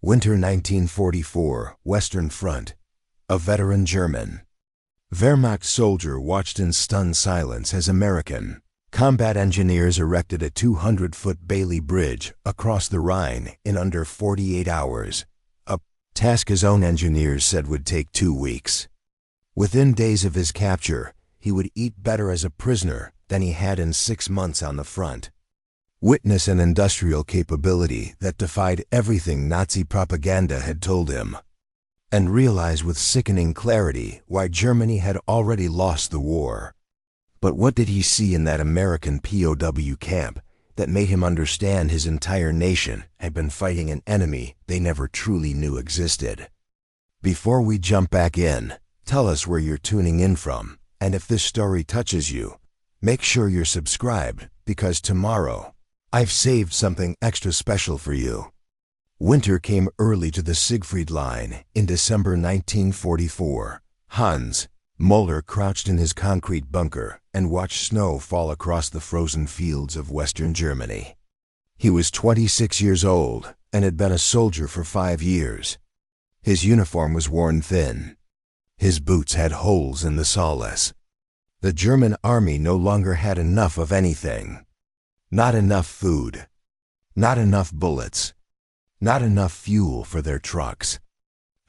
Winter 1944, Western Front. A veteran German Wehrmacht soldier watched in stunned silence as American combat engineers erected a 200-foot Bailey Bridge across the Rhine in under 48 hours, a task his own engineers said would take 2 weeks. Within days of his capture, he would eat better as a prisoner than he had in 6 months on the front. Witness an industrial capability that defied everything Nazi propaganda had told him, and realize with sickening clarity why Germany had already lost the war. But what did he see in that American POW camp that made him understand his entire nation had been fighting an enemy they never truly knew existed? Before we jump back in, tell us where you're tuning in from, and if this story touches you, make sure you're subscribed, because tomorrow, I've saved something extra special for you. Winter came early to the Siegfried Line in December 1944. Hans Muller crouched in his concrete bunker and watched snow fall across the frozen fields of Western Germany. He was 26 years old and had been a soldier for 5 years. His uniform was worn thin. His boots had holes in the sawless. The German army no longer had enough of anything. Not enough food. Not enough bullets. Not enough fuel for their trucks.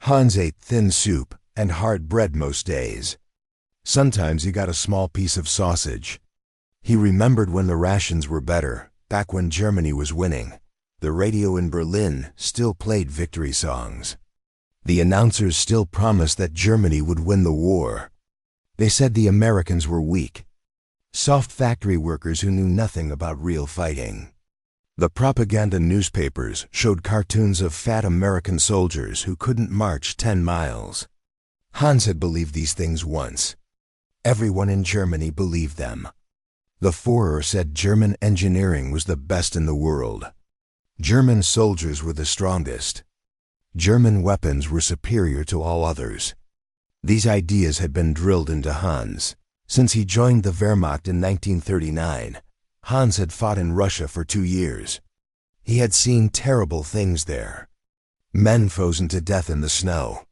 Hans ate thin soup and hard bread most days. Sometimes he got a small piece of sausage. He remembered when the rations were better, back when Germany was winning. The radio in Berlin still played victory songs. The announcers still promised that Germany would win the war. They said the Americans were weak, soft factory workers who knew nothing about real fighting. The propaganda newspapers showed cartoons of fat American soldiers who couldn't march 10 miles. Hans had believed these things once. Everyone in Germany believed them. The Führer said German engineering was the best in the world. German soldiers were the strongest. German weapons were superior to all others. These ideas had been drilled into Hans. Since he joined the Wehrmacht in 1939, Hans had fought in Russia for 2 years. He had seen terrible things there. Men frozen to death in the snow.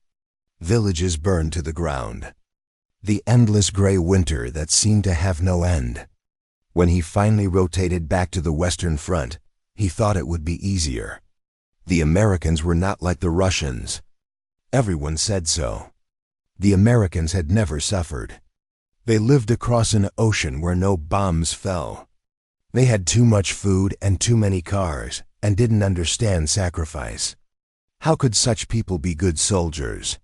Villages burned to the ground. The endless gray winter that seemed to have no end. When he finally rotated back to the Western Front, he thought it would be easier. The Americans were not like the Russians. Everyone said so. The Americans had never suffered. They lived across an ocean where no bombs fell. They had too much food and too many cars, and didn't understand sacrifice. How could such people be good soldiers?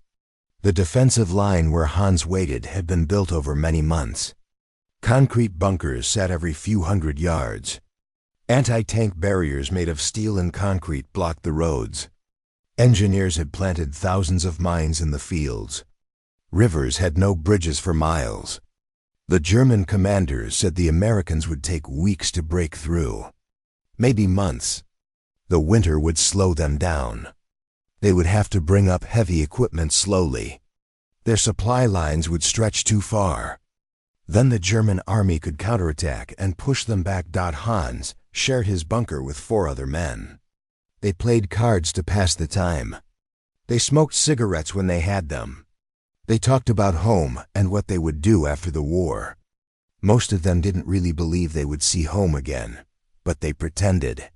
The defensive line where Hans waited had been built over many months. Concrete bunkers sat every few hundred yards. Anti-tank barriers made of steel and concrete blocked the roads. Engineers had planted thousands of mines in the fields. Rivers had no bridges for miles. The German commanders said the Americans would take weeks to break through. Maybe months. The winter would slow them down. They would have to bring up heavy equipment slowly. Their supply lines would stretch too far. Then the German army could counterattack and push them back. Hans shared his bunker with 4 other men. They played cards to pass the time. They smoked cigarettes when they had them. They talked about home and what they would do after the war. Most of them didn't really believe they would see home again, but they pretended.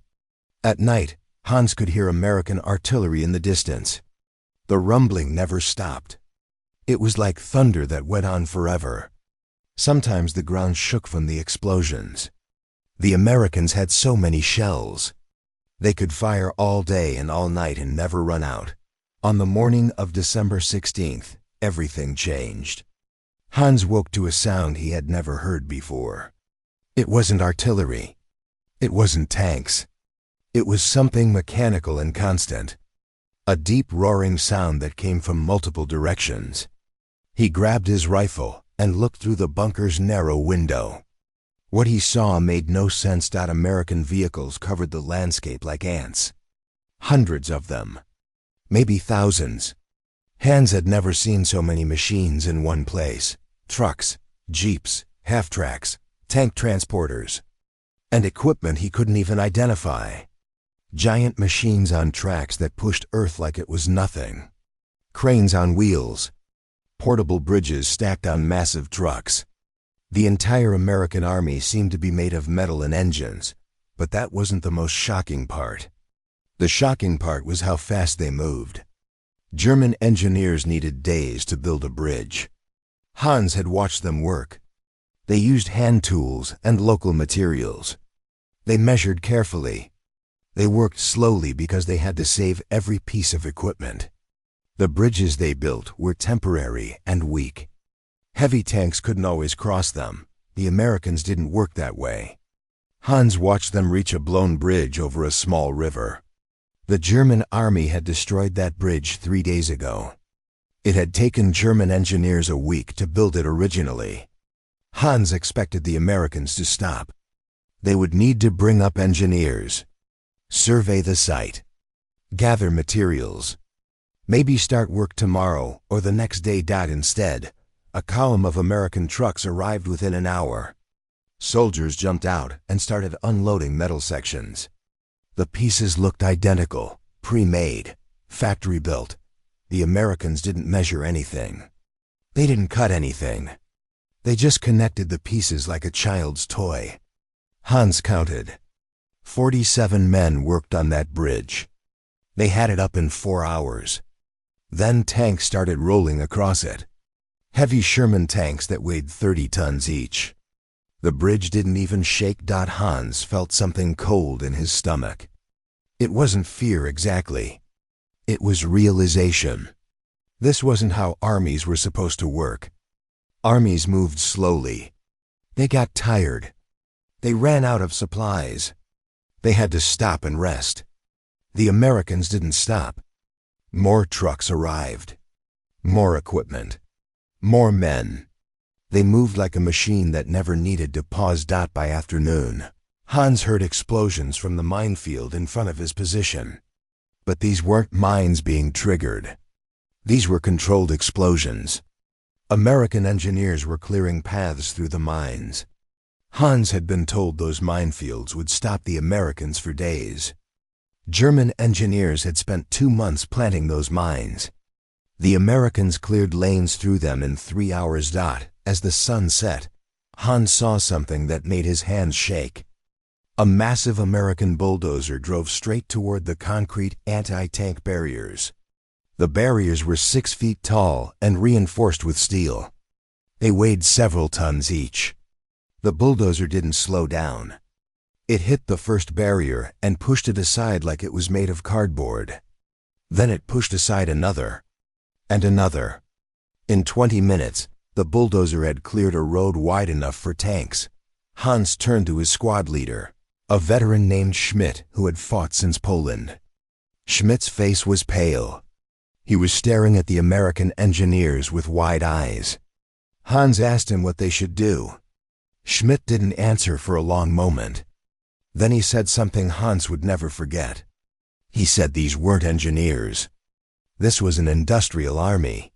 At night, Hans could hear American artillery in the distance. The rumbling never stopped. It was like thunder that went on forever. Sometimes the ground shook from the explosions. The Americans had so many shells. They could fire all day and all night and never run out. On the morning of December 16th, everything changed. Hans woke to a sound he had never heard before. It wasn't artillery. It wasn't tanks. It was something mechanical and constant. A deep roaring sound that came from multiple directions. He grabbed his rifle and looked through the bunker's narrow window. What he saw made no sense. American vehicles covered the landscape like ants. Hundreds of them. Maybe thousands. Hans had never seen so many machines in one place. Trucks, jeeps, half-tracks, tank transporters, and equipment he couldn't even identify. Giant machines on tracks that pushed earth like it was nothing. Cranes on wheels. Portable bridges stacked on massive trucks. The entire American army seemed to be made of metal and engines, but that wasn't the most shocking part. The shocking part was how fast they moved. German engineers needed days to build a bridge. Hans had watched them work. They used hand tools and local materials. They measured carefully. They worked slowly because they had to save every piece of equipment. The bridges they built were temporary and weak. Heavy tanks couldn't always cross them. The Americans didn't work that way. Hans watched them reach a blown bridge over a small river. The German army had destroyed that bridge 3 days ago. It had taken German engineers a week to build it originally. Hans expected the Americans to stop. They would need to bring up engineers, survey the site, gather materials, maybe start work tomorrow or the next day. Instead, a column of American trucks arrived within an hour. Soldiers jumped out and started unloading metal sections. The pieces looked identical, pre-made, factory-built. The Americans didn't measure anything. They didn't cut anything. They just connected the pieces like a child's toy. Hans counted. 47 men worked on that bridge. They had it up in 4 hours. Then tanks started rolling across it. Heavy Sherman tanks that weighed 30 tons each. The bridge didn't even shake. Hans felt something cold in his stomach. It wasn't fear exactly. It was realization. This wasn't how armies were supposed to work. Armies moved slowly. They got tired. They ran out of supplies. They had to stop and rest. The Americans didn't stop. More trucks arrived. More equipment. More men. They moved like a machine that never needed to pause. By afternoon, Hans heard explosions from the minefield in front of his position. But these weren't mines being triggered. These were controlled explosions. American engineers were clearing paths through the mines. Hans had been told those minefields would stop the Americans for days. German engineers had spent 2 months planting those mines. The Americans cleared lanes through them in 3 hours. As the sun set, Hans saw something that made his hands shake. A massive American bulldozer drove straight toward the concrete anti-tank barriers. The barriers were 6 feet tall and reinforced with steel. They weighed several tons each. The bulldozer didn't slow down. It hit the first barrier and pushed it aside like it was made of cardboard. Then it pushed aside another, and another. In 20 minutes, the bulldozer had cleared a road wide enough for tanks. Hans turned to his squad leader, a veteran named Schmidt who had fought since Poland. Schmidt's face was pale. He was staring at the American engineers with wide eyes. Hans asked him what they should do. Schmidt didn't answer for a long moment. Then he said something Hans would never forget. He said these weren't engineers. This was an industrial army.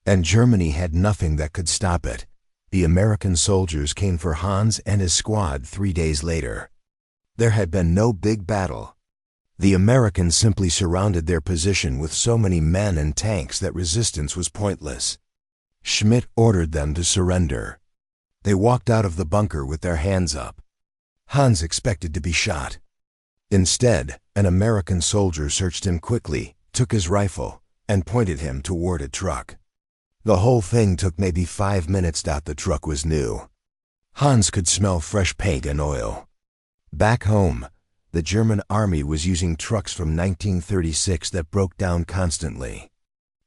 And Germany had nothing that could stop it. The American soldiers came for Hans and his squad 3 days later. There had been no big battle. The Americans simply surrounded their position with so many men and tanks that resistance was pointless. Schmidt ordered them to surrender. They walked out of the bunker with their hands up. Hans expected to be shot. Instead, an American soldier searched him quickly, took his rifle, and pointed him toward a truck. The whole thing took maybe 5 minutes. The truck was new. Hans could smell fresh paint and oil. Back home, the German army was using trucks from 1936 that broke down constantly.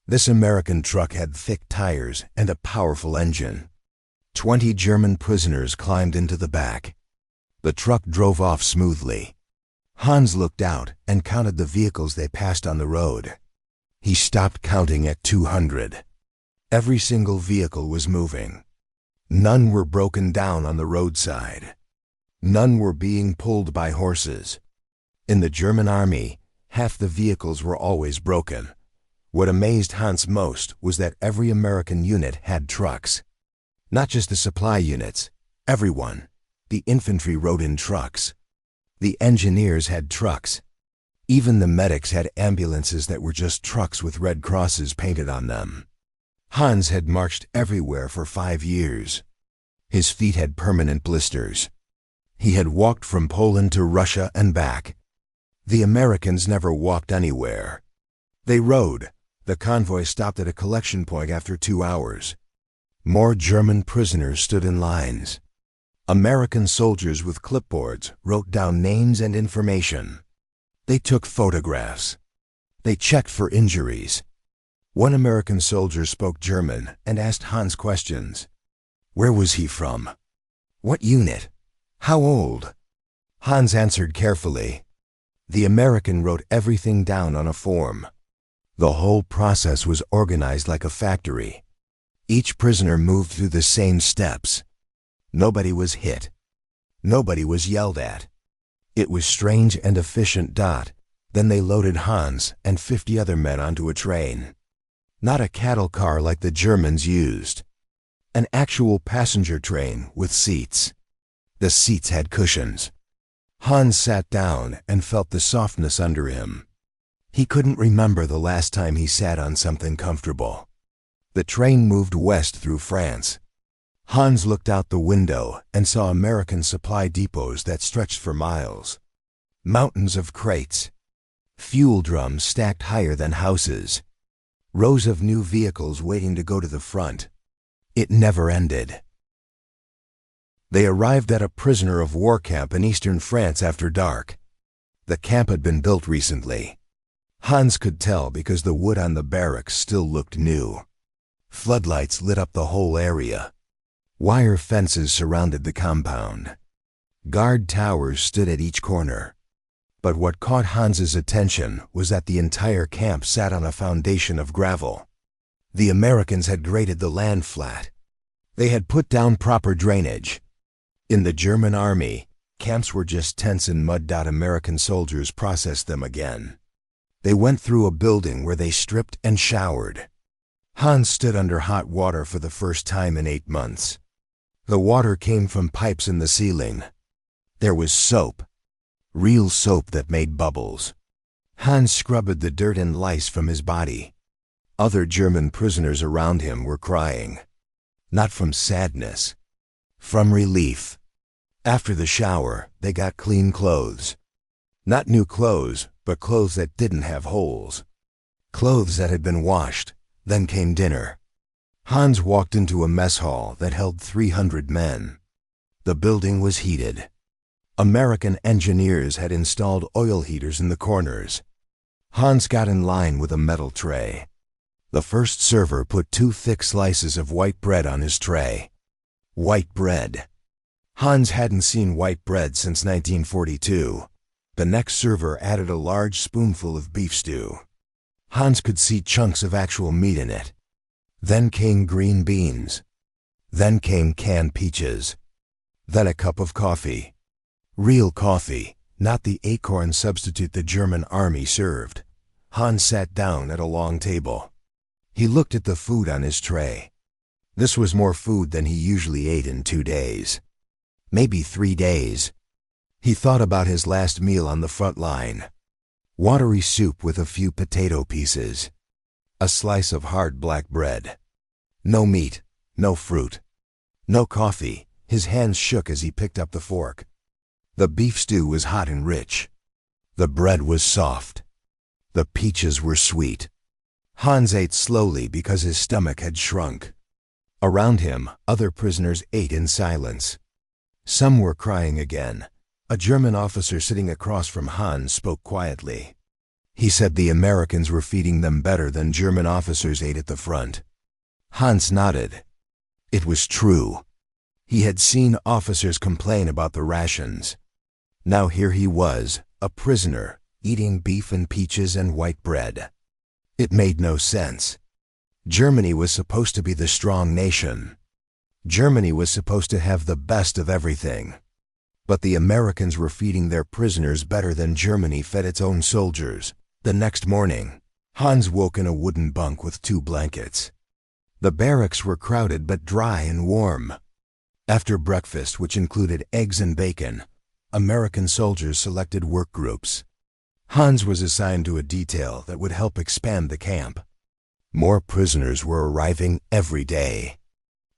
This American truck had thick tires and a powerful engine. 20 German prisoners climbed into the back. The truck drove off smoothly. Hans looked out and counted the vehicles they passed on the road. He stopped counting at 200. Every single vehicle was moving. None were broken down on the roadside. None were being pulled by horses. In the German army, half the vehicles were always broken. What amazed Hans most was that every American unit had trucks. Not just the supply units, everyone. The infantry rode in trucks. The engineers had trucks. Even the medics had ambulances that were just trucks with red crosses painted on them. Hans had marched everywhere for 5 years. His feet had permanent blisters. He had walked from Poland to Russia and back. The Americans never walked anywhere. They rode. The convoy stopped at a collection point after 2 hours. More German prisoners stood in lines. American soldiers with clipboards wrote down names and information. They took photographs. They checked for injuries. One American soldier spoke German and asked Hans questions. Where was he from? What unit? How old? Hans answered carefully. The American wrote everything down on a form. The whole process was organized like a factory. Each prisoner moved through the same steps. Nobody was hit. Nobody was yelled at. It was strange and efficient. Then they loaded Hans and 50 other men onto a train. Not a cattle car like the Germans used. An actual passenger train with seats. The seats had cushions. Hans sat down and felt the softness under him. He couldn't remember the last time he sat on something comfortable. The train moved west through France. Hans looked out the window and saw American supply depots that stretched for miles. Mountains of crates. Fuel drums stacked higher than houses. Rows of new vehicles waiting to go to the front. It never ended. They arrived at a prisoner of war camp in eastern France after dark. The camp had been built recently. Hans could tell because the wood on the barracks still looked new. Floodlights lit up the whole area. Wire fences surrounded the compound. Guard towers stood at each corner. But what caught Hans's attention was that the entire camp sat on a foundation of gravel. The Americans had graded the land flat. They had put down proper drainage. In the German army, camps were just tents and mud. American soldiers processed them again. They went through a building where they stripped and showered. Hans stood under hot water for the first time in 8 months. The water came from pipes in the ceiling. There was soap. Real soap that made bubbles. Hans scrubbed the dirt and lice from his body. Other German prisoners around him were crying. Not from sadness. From relief. After the shower, they got clean clothes. Not new clothes, but clothes that didn't have holes. Clothes that had been washed. Then came dinner. Hans walked into a mess hall that held 300 men. The building was heated. American engineers had installed oil heaters in the corners. Hans got in line with a metal tray. The first server put 2 thick slices of white bread on his tray. White bread. Hans hadn't seen white bread since 1942. The next server added a large spoonful of beef stew. Hans could see chunks of actual meat in it. Then came green beans. Then came canned peaches. Then a cup of coffee. Real coffee, not the acorn substitute the German army served. Hans sat down at a long table. He looked at the food on his tray. This was more food than he usually ate in 2 days. Maybe 3 days. He thought about his last meal on the front line. Watery soup with a few potato pieces. A slice of hard black bread. No meat, no fruit. No coffee. His hands shook as he picked up the fork. The beef stew was hot and rich. The bread was soft. The peaches were sweet. Hans ate slowly because his stomach had shrunk. Around him, other prisoners ate in silence. Some were crying again. A German officer sitting across from Hans spoke quietly. He said the Americans were feeding them better than German officers ate at the front. Hans nodded. It was true. He had seen officers complain about the rations. Now here he was, a prisoner, eating beef and peaches and white bread. It made no sense. Germany was supposed to be the strong nation. Germany was supposed to have the best of everything. But the Americans were feeding their prisoners better than Germany fed its own soldiers. The next morning, Hans woke in a wooden bunk with 2 blankets. The barracks were crowded but dry and warm. After breakfast, which included eggs and bacon, American soldiers selected work groups. Hans was assigned to a detail that would help expand the camp. More prisoners were arriving every day.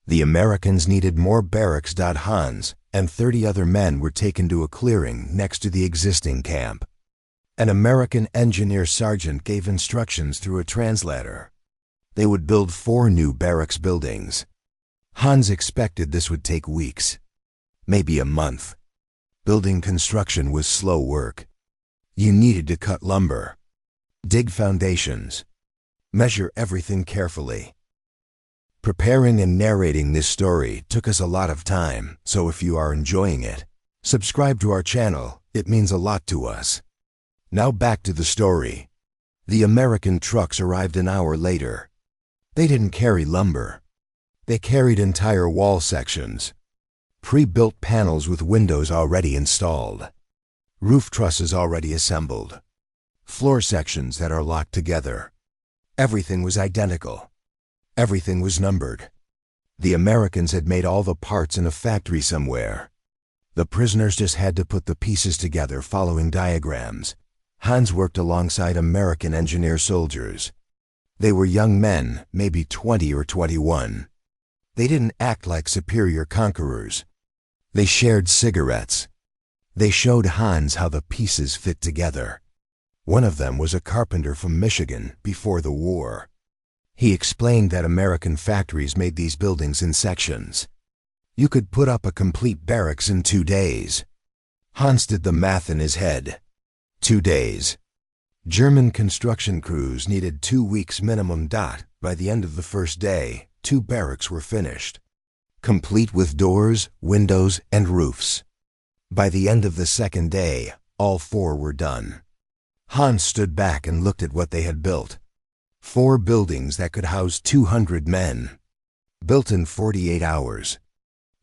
The Americans needed more barracks. Hans and 30 other men were taken to a clearing next to the existing camp. An American engineer sergeant gave instructions through a translator. They would build 4 new barracks buildings. Hans expected this would take weeks, maybe a month. Building construction was slow work. You needed to cut lumber, dig foundations, measure everything carefully. Preparing and narrating this story took us a lot of time, so if you are enjoying it, subscribe to our channel. It means a lot to us. Now back to the story. The American trucks arrived an hour later. They didn't carry lumber. They carried entire wall sections, pre-built panels with windows already installed, roof trusses already assembled, floor sections that are locked together. Everything was identical. Everything was numbered. The Americans had made all the parts in a factory somewhere. The prisoners just had to put the pieces together following diagrams. Hans worked alongside American engineer soldiers. They were young men, maybe 20 or 21. They didn't act like superior conquerors. They shared cigarettes. They showed Hans how the pieces fit together. One of them was a carpenter from Michigan before the war. He explained that American factories made these buildings in sections. You could put up a complete barracks in 2 days. Hans did the math in his head. 2 days. German construction crews needed 2 weeks minimum. By the end of the first day, 2 barracks were finished, complete with doors, windows, and roofs. By the end of the second day, all 4 were done. Hans stood back and looked at what they had built. 4 buildings that could house 200 men, built in 48 hours.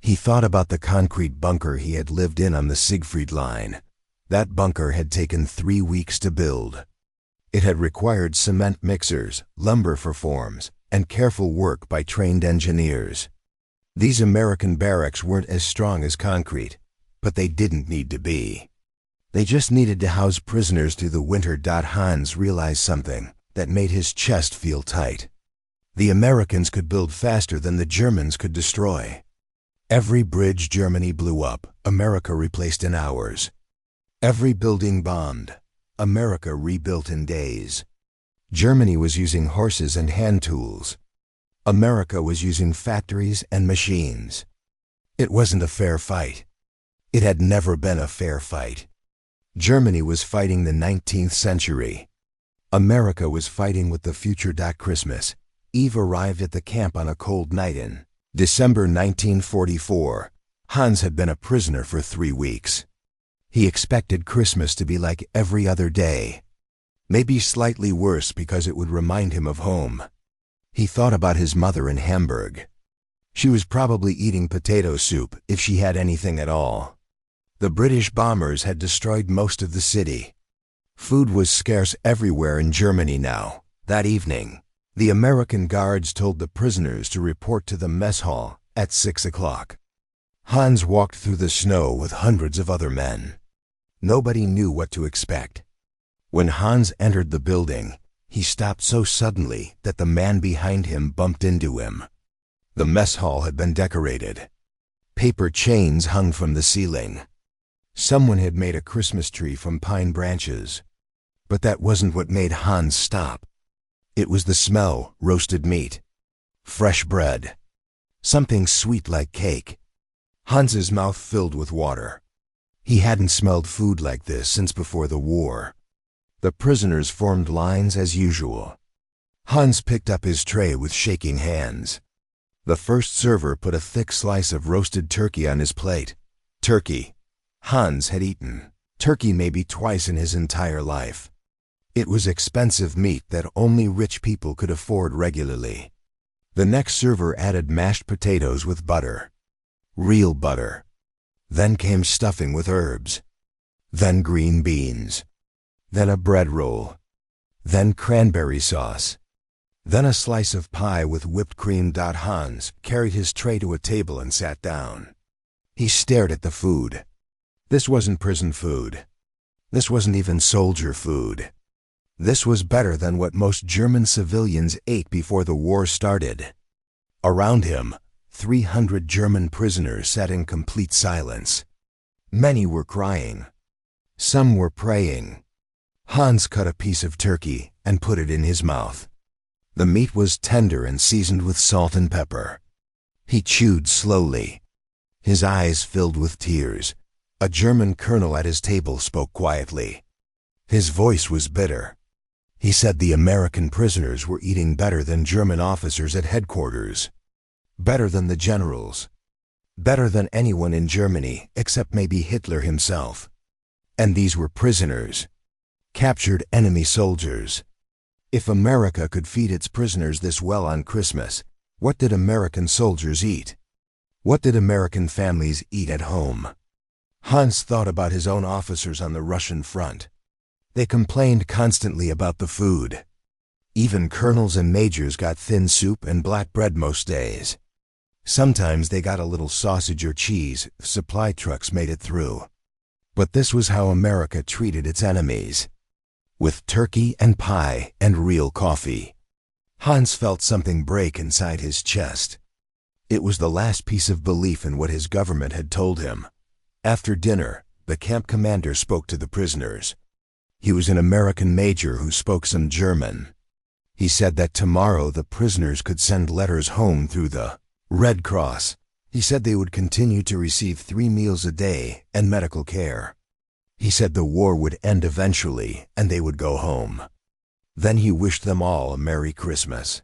He thought about the concrete bunker he had lived in on the Siegfried Line. That bunker had taken 3 weeks to build. It had required cement mixers, lumber for forms, and careful work by trained engineers. These American barracks weren't as strong as concrete, but they didn't need to be. They just needed to house prisoners through the winter. Hans realized something that made his chest feel tight. The Americans could build faster than the Germans could destroy. Every bridge Germany blew up, America replaced in hours. Every building bombed, America rebuilt in days. Germany was using horses and hand tools. America was using factories and machines. It wasn't a fair fight. It had never been a fair fight. Germany was fighting the 19th century. America was fighting with the future. Christmas Eve arrived at the camp on a cold night in December 1944. Hans had been a prisoner for 3 weeks. He expected Christmas to be like every other day. Maybe slightly worse because it would remind him of home. He thought about his mother in Hamburg. She was probably eating potato soup, if she had anything at all. The British bombers had destroyed most of the city. Food was scarce everywhere in Germany now. That evening, the American guards told the prisoners to report to the mess hall at 6 o'clock. Hans walked through the snow with hundreds of other men. Nobody knew what to expect. When Hans entered the building, he stopped so suddenly that the man behind him bumped into him. The mess hall had been decorated. Paper chains hung from the ceiling. Someone had made a Christmas tree from pine branches. But that wasn't what made Hans stop. It was the smell: roasted meat, fresh bread, something sweet like cake. Hans's mouth filled with water. He hadn't smelled food like this since before the war. The prisoners formed lines as usual. Hans picked up his tray with shaking hands. The first server put a thick slice of roasted turkey on his plate. Turkey. Hans had eaten turkey maybe twice in his entire life. It was expensive meat that only rich people could afford regularly. The next server added mashed potatoes with butter. Real butter. Then came stuffing with herbs. Then green beans. Then a bread roll. Then cranberry sauce. Then a slice of pie with whipped cream. Hans carried his tray to a table and sat down. He stared at the food. This wasn't prison food. This wasn't even soldier food. This was better than what most German civilians ate before the war started. Around him, 300 German prisoners sat in complete silence. Many were crying. Some were praying. Hans cut a piece of turkey and put it in his mouth. The meat was tender and seasoned with salt and pepper. He chewed slowly. His eyes filled with tears. A German colonel at his table spoke quietly. His voice was bitter. He said the American prisoners were eating better than German officers at headquarters. Better than the generals. Better than anyone in Germany except maybe Hitler himself. And these were prisoners. Captured enemy soldiers. If America could feed its prisoners this well on Christmas, what did American soldiers eat? What did American families eat at home? Hans thought about his own officers on the Russian front. They complained constantly about the food. Even colonels and majors got thin soup and black bread most days. Sometimes they got a little sausage or cheese if supply trucks made it through. But this was how America treated its enemies. With turkey and pie and real coffee. Hans felt something break inside his chest. It was the last piece of belief in what his government had told him. After dinner, the camp commander spoke to the prisoners. He was an American major who spoke some German. He said that tomorrow the prisoners could send letters home through the Red Cross. He said they would continue to receive 3 meals a day and medical care. He said the war would end eventually and they would go home. Then he wished them all a Merry Christmas.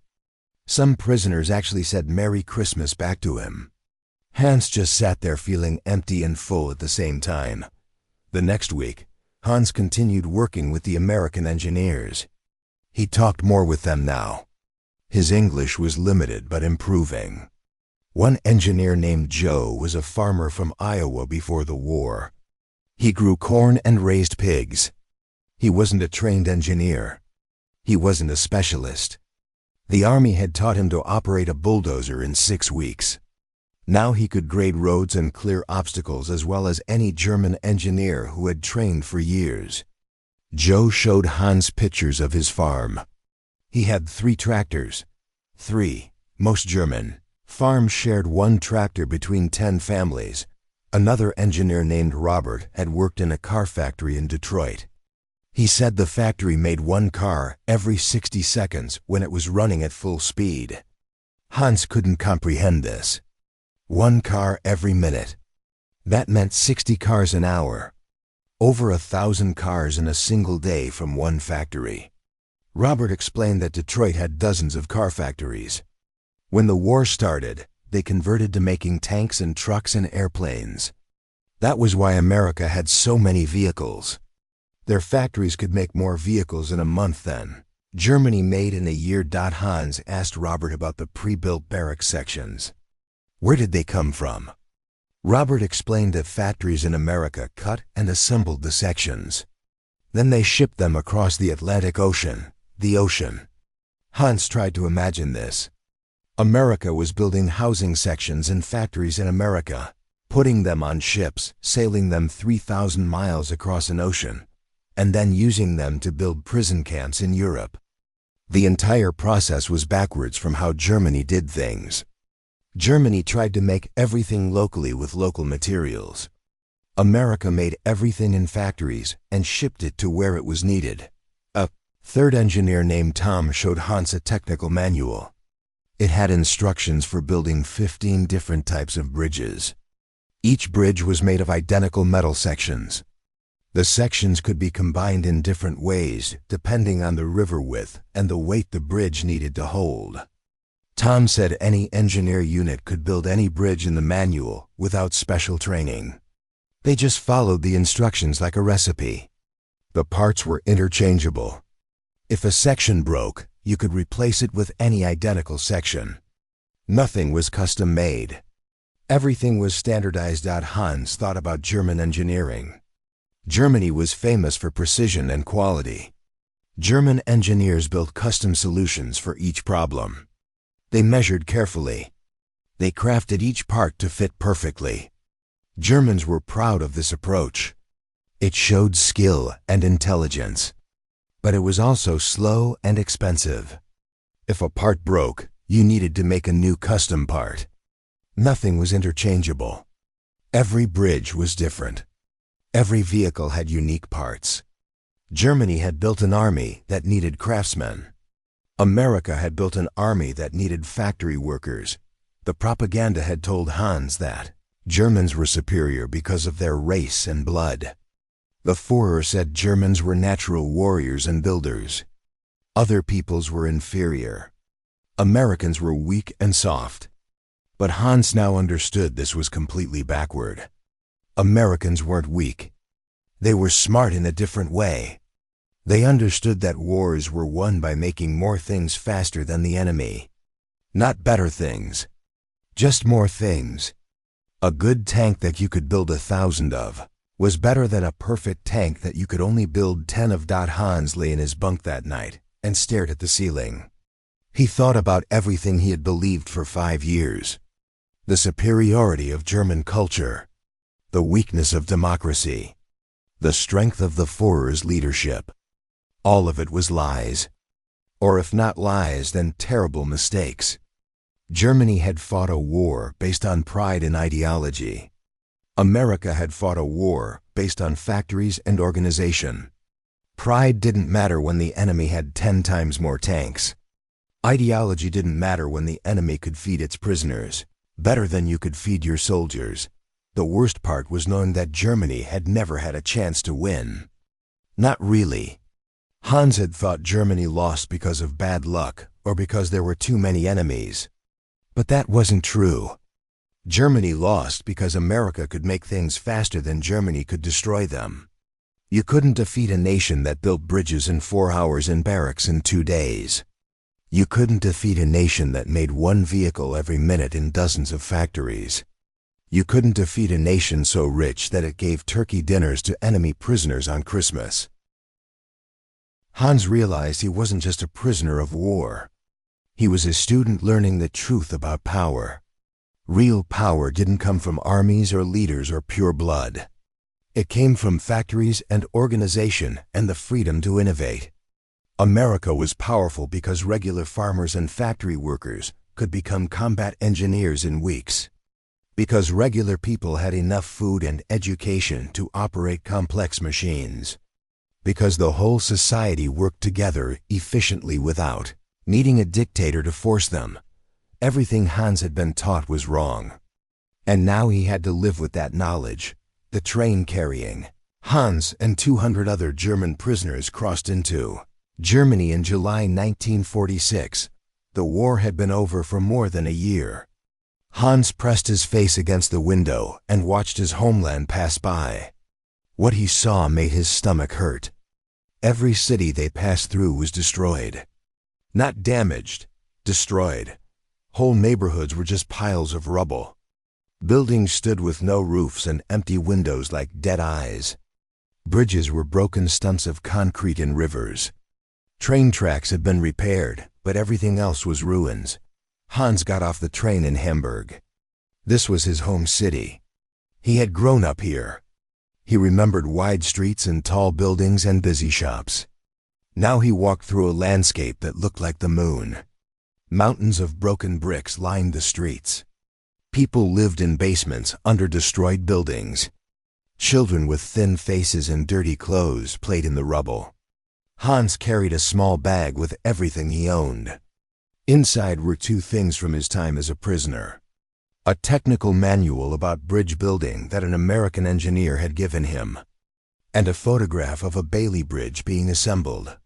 Some prisoners actually said Merry Christmas back to him. Hans just sat there feeling empty and full at the same time. The next week, Hans continued working with the American engineers. He talked more with them now. His English was limited but improving. One engineer named Joe was a farmer from Iowa before the war. He grew corn and raised pigs. He wasn't a trained engineer. He wasn't a specialist. The army had taught him to operate a bulldozer in 6 weeks. Now he could grade roads and clear obstacles as well as any German engineer who had trained for years. Joe showed Hans pictures of his farm. He had 3 tractors. 3, most German. Farms shared 1 tractor between 10 families. Another engineer named Robert had worked in a car factory in Detroit. He said the factory made 1 car every 60 seconds when it was running at full speed. Hans couldn't comprehend this. 1 car every minute. That meant 60 cars an hour. Over 1,000 cars in a single day from 1 factory. Robert explained that Detroit had dozens of car factories. When the war started, they converted to making tanks and trucks and airplanes. That was why America had so many vehicles. Their factories could make more vehicles in a month than Germany made in a year. Hans asked Robert about the pre-built barrack sections. Where did they come from? Robert explained that factories in America cut and assembled the sections. Then they shipped them across the Atlantic Ocean, the ocean. Hans tried to imagine this. America was building housing sections and factories in America, putting them on ships, sailing them 3,000 miles across an ocean, and then using them to build prison camps in Europe. The entire process was backwards from how Germany did things. Germany tried to make everything locally with local materials. America made everything in factories and shipped it to where it was needed. A third engineer named Tom showed Hans a technical manual. It had instructions for building 15 different types of bridges. Each bridge was made of identical metal sections. The sections could be combined in different ways depending on the river width and the weight the bridge needed to hold. Tom said any engineer unit could build any bridge in the manual without special training. They just followed the instructions like a recipe. The parts were interchangeable. If a section broke, you could replace it with any identical section. Nothing was custom made. Everything was standardized. Hans thought about German engineering. Germany was famous for precision and quality. German engineers built custom solutions for each problem. They measured carefully. They crafted each part to fit perfectly. Germans were proud of this approach. It showed skill and intelligence, but it was also slow and expensive. If a part broke, you needed to make a new custom part. Nothing was interchangeable. Every bridge was different. Every vehicle had unique parts. Germany had built an army that needed craftsmen. America had built an army that needed factory workers. The propaganda had told Hans that Germans were superior because of their race and blood. The Führer said Germans were natural warriors and builders. Other peoples were inferior. Americans were weak and soft. But Hans now understood this was completely backward. Americans weren't weak. They were smart in a different way. They understood that wars were won by making more things faster than the enemy. Not better things. Just more things. A good tank that you could build 1,000 of was better than a perfect tank that you could only build 10 of. Hans lay in his bunk that night and stared at the ceiling. He thought about everything he had believed for 5 years. The superiority of German culture. The weakness of democracy. The strength of the Führer's leadership. All of it was lies. Or if not lies, then terrible mistakes. Germany had fought a war based on pride and ideology. America had fought a war based on factories and organization. Pride didn't matter when the enemy had 10 times more tanks. Ideology didn't matter when the enemy could feed its prisoners better than you could feed your soldiers. The worst part was knowing that Germany had never had a chance to win. Not really. Hans had thought Germany lost because of bad luck or because there were too many enemies. But that wasn't true. Germany lost because America could make things faster than Germany could destroy them. You couldn't defeat a nation that built bridges in 4 hours and barracks in 2 days. You couldn't defeat a nation that made 1 vehicle every minute in dozens of factories. You couldn't defeat a nation so rich that it gave turkey dinners to enemy prisoners on Christmas. Hans realized he wasn't just a prisoner of war. He was a student learning the truth about power. Real power didn't come from armies or leaders or pure blood. It came from factories and organization and the freedom to innovate. America was powerful because regular farmers and factory workers could become combat engineers in weeks. Because regular people had enough food and education to operate complex machines. Because the whole society worked together efficiently without needing a dictator to force them. Everything Hans had been taught was wrong. And now he had to live with that knowledge. The train carrying Hans and 200 other German prisoners crossed into Germany in July 1946. The war had been over for more than a year. Hans pressed his face against the window and watched his homeland pass by. What he saw made his stomach hurt. Every city they passed through was destroyed. Not damaged, destroyed. Whole neighborhoods were just piles of rubble. Buildings stood with no roofs and empty windows like dead eyes. Bridges were broken stumps of concrete in rivers. Train tracks had been repaired, but everything else was ruins. Hans got off the train in Hamburg. This was his home city. He had grown up here. He remembered wide streets and tall buildings and busy shops. Now he walked through a landscape that looked like the moon. Mountains of broken bricks lined the streets. People lived in basements under destroyed buildings. Children with thin faces and dirty clothes played in the rubble. Hans carried a small bag with everything he owned. Inside were 2 things from his time as a prisoner. A technical manual about bridge building that an American engineer had given him, and a photograph of a Bailey Bridge being assembled.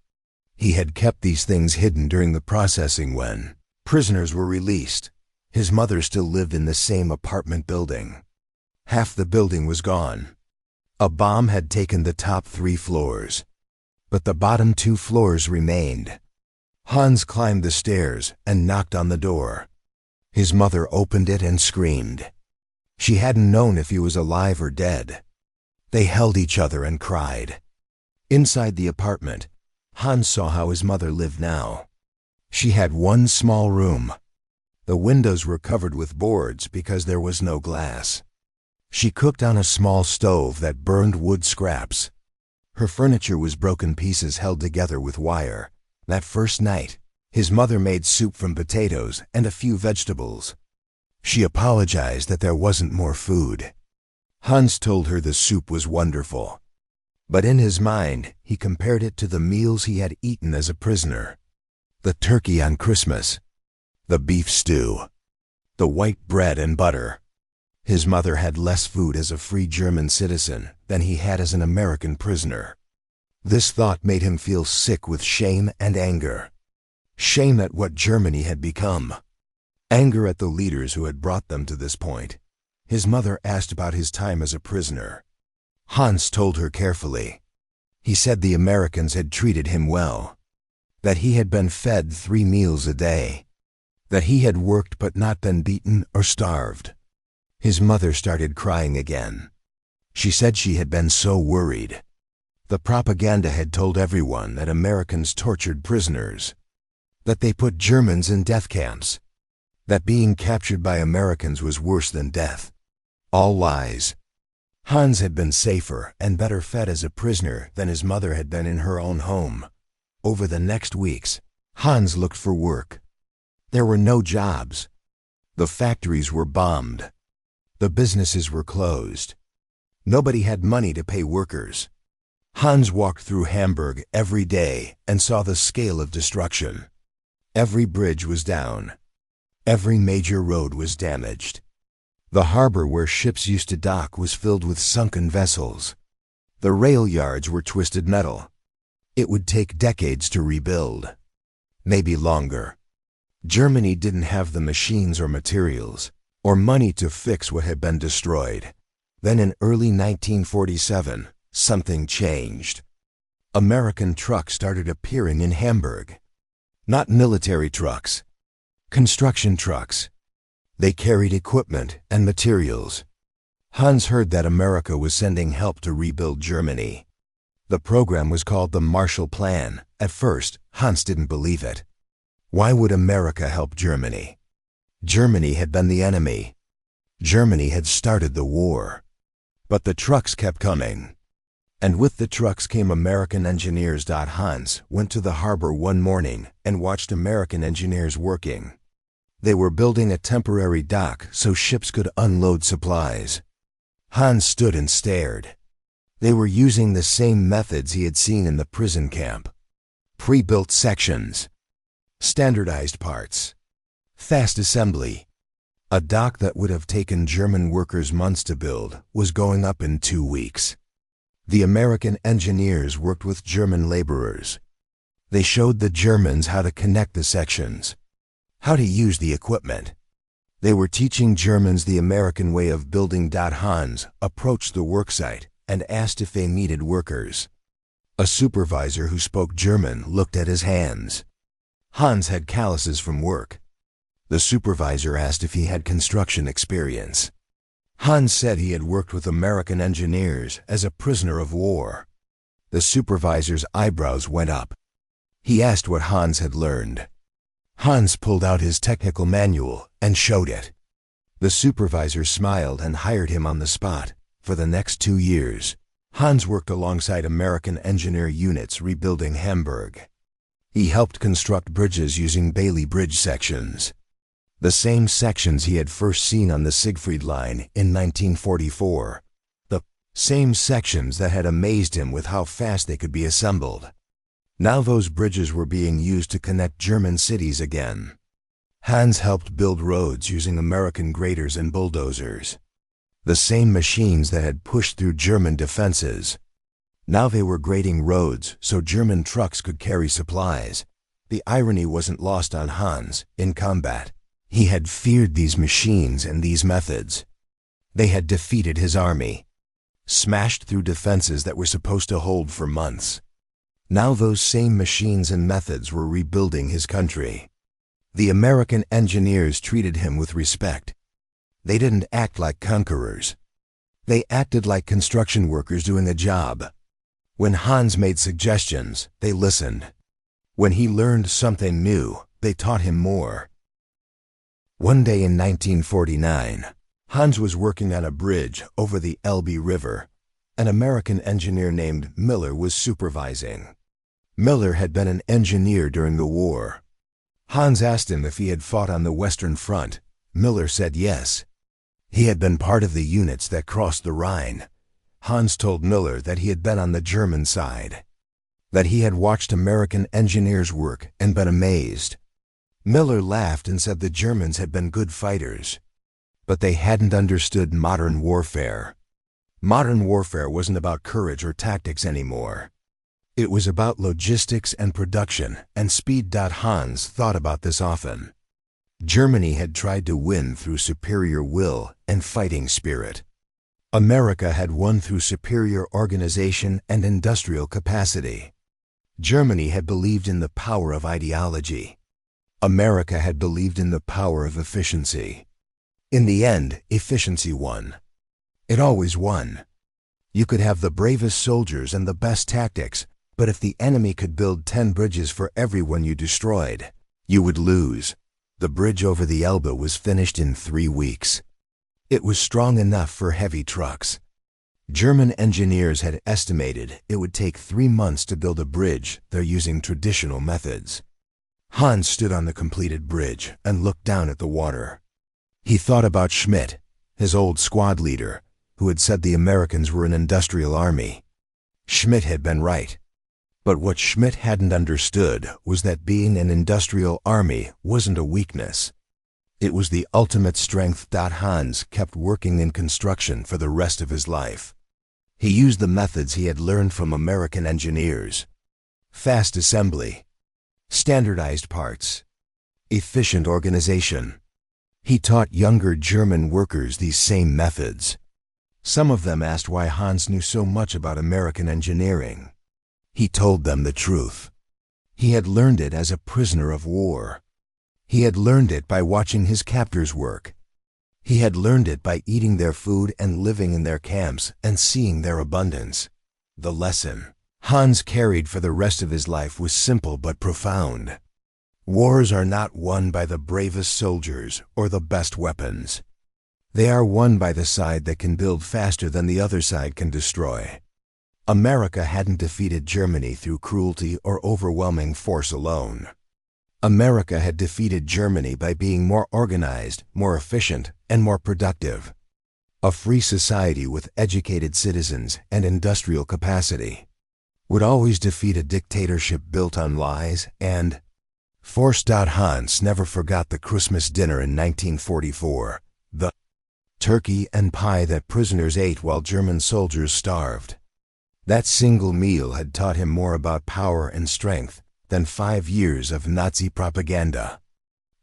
He had kept these things hidden during the processing when prisoners were released. His mother still lived in the same apartment building. Half the building was gone. A bomb had taken the top 3 floors, but the bottom 2 floors remained. Hans climbed the stairs and knocked on the door. His mother opened it and screamed. She hadn't known if he was alive or dead. They held each other and cried. Inside the apartment, Hans saw how his mother lived now. She had 1 small room. The windows were covered with boards because there was no glass. She cooked on a small stove that burned wood scraps. Her furniture was broken pieces held together with wire. That first night, his mother made soup from potatoes and a few vegetables. She apologized that there wasn't more food. Hans told her the soup was wonderful. But in his mind, he compared it to the meals he had eaten as a prisoner. The turkey on Christmas, the beef stew, the white bread and butter. His mother had less food as a free German citizen than he had as an American prisoner. This thought made him feel sick with shame and anger. Shame at what Germany had become. Anger at the leaders who had brought them to this point. His mother asked about his time as a prisoner. Hans told her carefully. He said the Americans had treated him well, that he had been fed 3 meals a day, that he had worked but not been beaten or starved. His mother started crying again. She said she had been so worried. The propaganda had told everyone that Americans tortured prisoners, that they put Germans in death camps, that being captured by Americans was worse than death. All lies. Hans had been safer and better fed as a prisoner than his mother had been in her own home. Over the next weeks, Hans looked for work. There were no jobs. The factories were bombed. The businesses were closed. Nobody had money to pay workers. Hans walked through Hamburg every day and saw the scale of destruction. Every bridge was down. Every major road was damaged. The harbor where ships used to dock was filled with sunken vessels. The rail yards were twisted metal. It would take decades to rebuild. Maybe longer. Germany didn't have the machines or materials, or money to fix what had been destroyed. Then in early 1947, something changed. American trucks started appearing in Hamburg. Not military trucks. Construction trucks. They carried equipment and materials. Hans heard that America was sending help to rebuild Germany. The program was called the Marshall Plan. At first, Hans didn't believe it. Why would America help Germany? Germany had been the enemy. Germany had started the war. But the trucks kept coming. And with the trucks came American engineers. Hans went to the harbor one morning and watched American engineers working. They were building a temporary dock so ships could unload supplies. Hans stood and stared. They were using the same methods he had seen in the prison camp. Pre-built sections. Standardized parts. Fast assembly. A dock that would have taken German workers months to build was going up in 2 weeks. The American engineers worked with German laborers. They showed the Germans how to connect the sections, how to use the equipment. They were teaching Germans the American way of building. Hans approached the worksite and asked if they needed workers. A supervisor who spoke German looked at his hands. Hans had calluses from work. The supervisor asked if he had construction experience. Hans said he had worked with American engineers as a prisoner of war. The supervisor's eyebrows went up. He asked what Hans had learned. Hans pulled out his technical manual and showed it. The supervisor smiled and hired him on the spot. For the next 2 years, Hans worked alongside American engineer units rebuilding Hamburg. He helped construct bridges using Bailey Bridge sections. The same sections he had first seen on the Siegfried Line in 1944. The same sections that had amazed him with how fast they could be assembled. Now those bridges were being used to connect German cities again. Hans helped build roads using American graders and bulldozers. The same machines that had pushed through German defenses. Now they were grading roads so German trucks could carry supplies. The irony wasn't lost on Hans. In combat, he had feared these machines and these methods. They had defeated his army, smashed through defenses that were supposed to hold for months. Now those same machines and methods were rebuilding his country. The American engineers treated him with respect. They didn't act like conquerors. They acted like construction workers doing a job. When Hans made suggestions, they listened. When he learned something new, they taught him more. One day in 1949, Hans was working on a bridge over the Elbe River. An American engineer named Miller was supervising. Miller had been an engineer during the war. Hans asked him if he had fought on the Western Front. Miller said yes. He had been part of the units that crossed the Rhine. Hans told Miller that he had been on the German side, that he had watched American engineers work and been amazed. Miller laughed and said the Germans had been good fighters, but they hadn't understood modern warfare. Modern warfare wasn't about courage or tactics anymore. It was about logistics and production and speed. Hans thought about this often. Germany had tried to win through superior will and fighting spirit. America had won through superior organization and industrial capacity. Germany had believed in the power of ideology. America had believed in the power of efficiency. In the end, efficiency won. It always won. You could have the bravest soldiers and the best tactics, but if the enemy could build 10 bridges for everyone you destroyed, you would lose. The bridge over the Elbe was finished in 3 weeks. It was strong enough for heavy trucks. German engineers had estimated it would take 3 months to build a bridge. They're using traditional methods. Hans stood on the completed bridge and looked down at the water. He thought about Schmidt, his old squad leader, who had said the Americans were an industrial army. Schmidt had been right. But what Schmidt hadn't understood was that being an industrial army wasn't a weakness. It was the ultimate strength. Hans kept working in construction for the rest of his life. He used the methods he had learned from American engineers. Fast assembly, standardized parts, efficient organization. He taught younger German workers these same methods. Some of them asked why Hans knew so much about American engineering. He told them the truth. He had learned it as a prisoner of war. He had learned it by watching his captors work. He had learned it by eating their food and living in their camps and seeing their abundance. The lesson Hans carried for the rest of his life was simple but profound. Wars are not won by the bravest soldiers or the best weapons. They are won by the side that can build faster than the other side can destroy. America hadn't defeated Germany through cruelty or overwhelming force alone. America had defeated Germany by being more organized, more efficient, and more productive. A free society with educated citizens and industrial capacity would always defeat a dictatorship built on lies and force. Hans never forgot the Christmas dinner in 1944, the turkey and pie that prisoners ate while German soldiers starved. That single meal had taught him more about power and strength than 5 years of Nazi propaganda.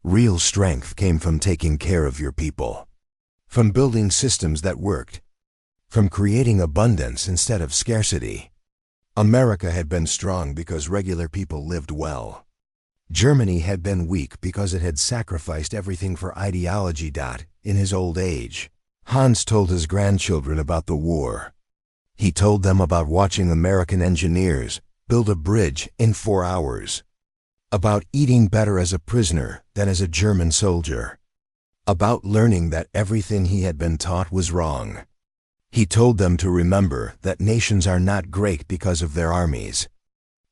Real strength came from taking care of your people, from building systems that worked, from creating abundance instead of scarcity. America had been strong because regular people lived well. Germany had been weak because it had sacrificed everything for ideology. In his old age, Hans told his grandchildren about the war. He told them about watching American engineers build a bridge in 4 hours, about eating better as a prisoner than as a German soldier, about learning that everything he had been taught was wrong. He told them to remember that nations are not great because of their armies.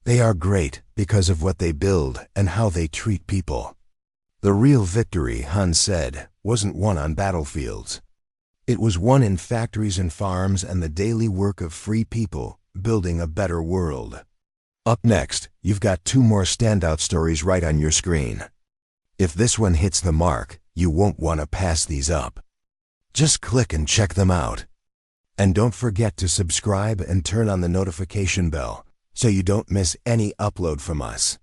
They are great because of what they build and how they treat people. The real victory, Hans said, wasn't won on battlefields. It was won in factories and farms and the daily work of free people building a better world. Up next, you've got 2 more standout stories right on your screen. If this one hits the mark, you won't want to pass these up. Just click and check them out. And don't forget to subscribe and turn on the notification bell so you don't miss any upload from us.